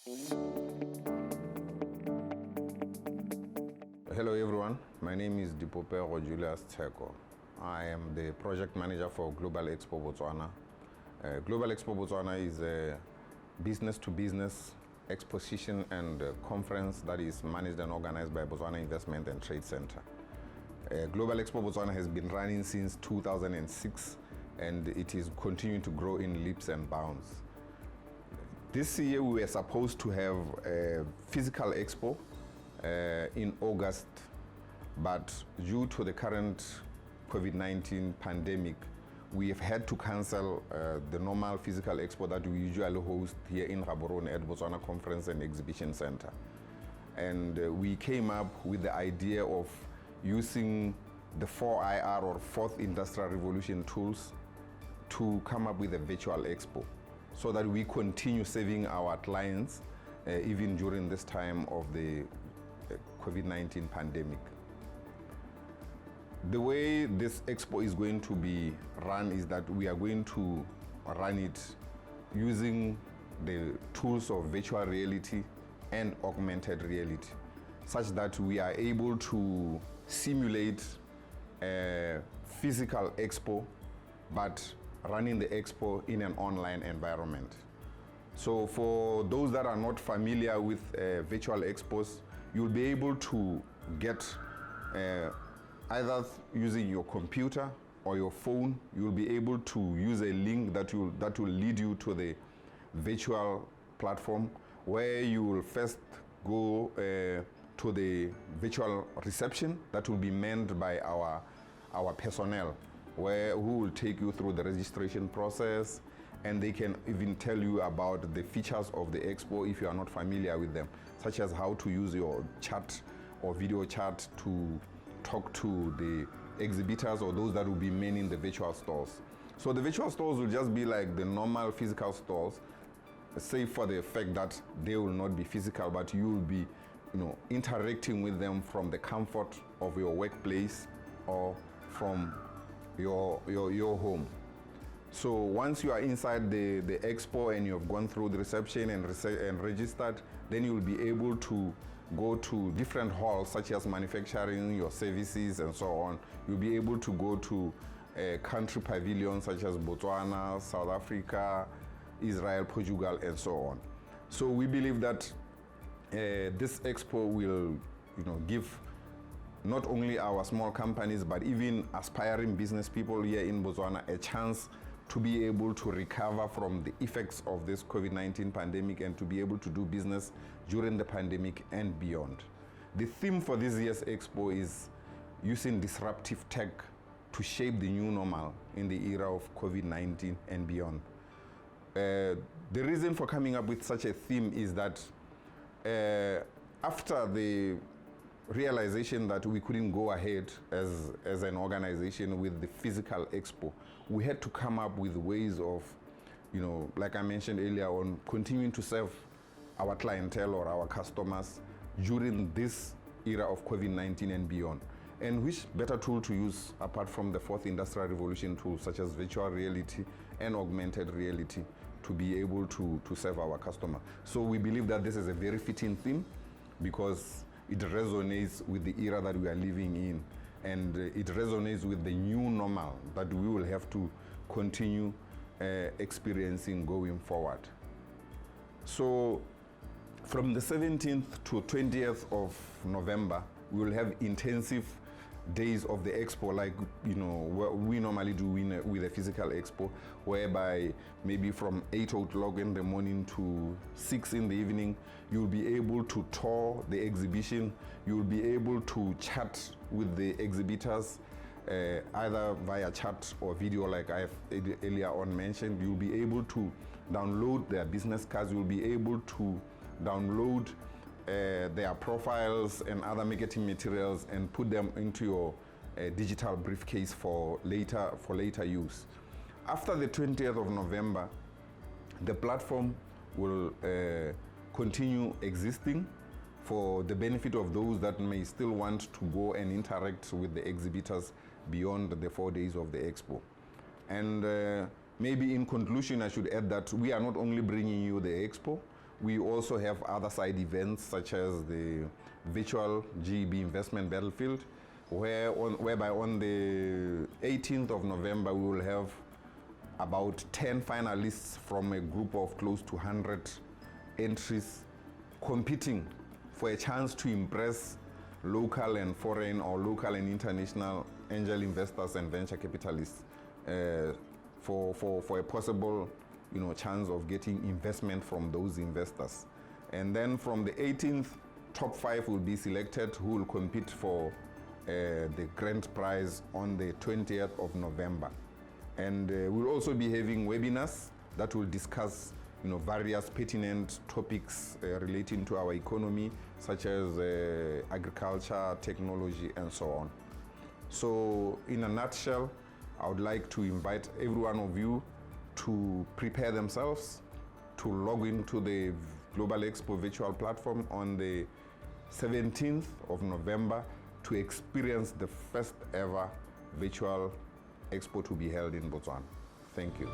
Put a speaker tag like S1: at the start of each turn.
S1: Hello everyone, my name is Dipopego Julius Tsheko. I am the project manager for Global Expo Botswana. Global Expo Botswana is a business-to-business exposition and conference that is managed and organized by Botswana Investment and Trade Center. Global Expo Botswana has been running since 2006 and it is continuing to grow in leaps and bounds. This year we were supposed to have a physical expo in August, but due to the current COVID-19 pandemic, we have had to cancel the normal physical expo that we usually host here in Gaborone at Botswana Conference and Exhibition Center. And we came up with the idea of using the 4IR or Fourth Industrial Revolution tools to come up with a virtual expo so that we continue serving our clients even during this time of the COVID-19 pandemic. The way this expo is going to be run is that we are going to run it using the tools of virtual reality and augmented reality, such that we are able to simulate a physical expo, but running the expo in an online environment. So for those that are not familiar with virtual expos, you'll be able to get either using your computer or your phone, you'll be able to use a link that will lead you to the virtual platform, where you will first go to the virtual reception that will be manned by our personnel, who will take you through the registration process, and they can even tell you about the features of the expo if you are not familiar with them, such as how to use your chat or video chat to talk to the exhibitors or those that will be manning the virtual stores. So the virtual stores will just be like the normal physical stores, save for the fact that they will not be physical, but you will be, interacting with them from the comfort of your workplace or from your home. So once you are inside the expo and you have gone through the reception and registered, then you will be able to go to different halls such as manufacturing, your services and so on. You'll be able to go to country pavilions such as Botswana, South Africa, Israel, Portugal and so on. So we believe that this expo will give not only our small companies but even aspiring business people here in Botswana a chance to be able to recover from the effects of this COVID-19 pandemic and to be able to do business during the pandemic and beyond. The theme for this year's expo is using disruptive tech to shape the new normal in the era of COVID-19 and beyond. The reason for coming up with such a theme is that after the realization that we couldn't go ahead as an organization with the physical expo, we had to come up with ways of, like I mentioned earlier on, continuing to serve our clientele or our customers during this era of COVID-19 and beyond. And which better tool to use apart from the Fourth Industrial Revolution tools such as virtual reality and augmented reality to be able to serve our customer. So we believe that this is a very fitting theme because it resonates with the era that we are living in, and it resonates with the new normal that we will have to continue experiencing going forward. So from the 17th to 20th of November, we will have intensive days of the expo, like what we normally do with a physical expo, whereby maybe from 8 o'clock in the morning to 6 in the evening, you'll be able to tour the exhibition, you'll be able to chat with the exhibitors, either via chat or video, like I have earlier on mentioned. You'll be able to download their business cards, you'll be able to download their profiles and other marketing materials and put them into your digital briefcase for later use. After the 20th of November, the platform will continue existing for the benefit of those that may still want to go and interact with the exhibitors beyond the 4 days of the expo. And maybe in conclusion, I should add that we are not only bringing you the expo, We also have other side events such as the Virtual GB Investment Battlefield, whereby on the 18th of November we will have about 10 finalists from a group of close to 100 entries competing for a chance to impress local and foreign or local and international angel investors and venture capitalists for a possible chance of getting investment from those investors. And then from the 18th, top 5 will be selected who will compete for the grand prize on the 20th of November. And we'll also be having webinars that will discuss various pertinent topics relating to our economy, such as agriculture, technology, and so on. So in a nutshell, I would like to invite every one of you to prepare themselves to log into the Global Expo virtual platform on the 17th of November to experience the first ever virtual expo to be held in Botswana. Thank you.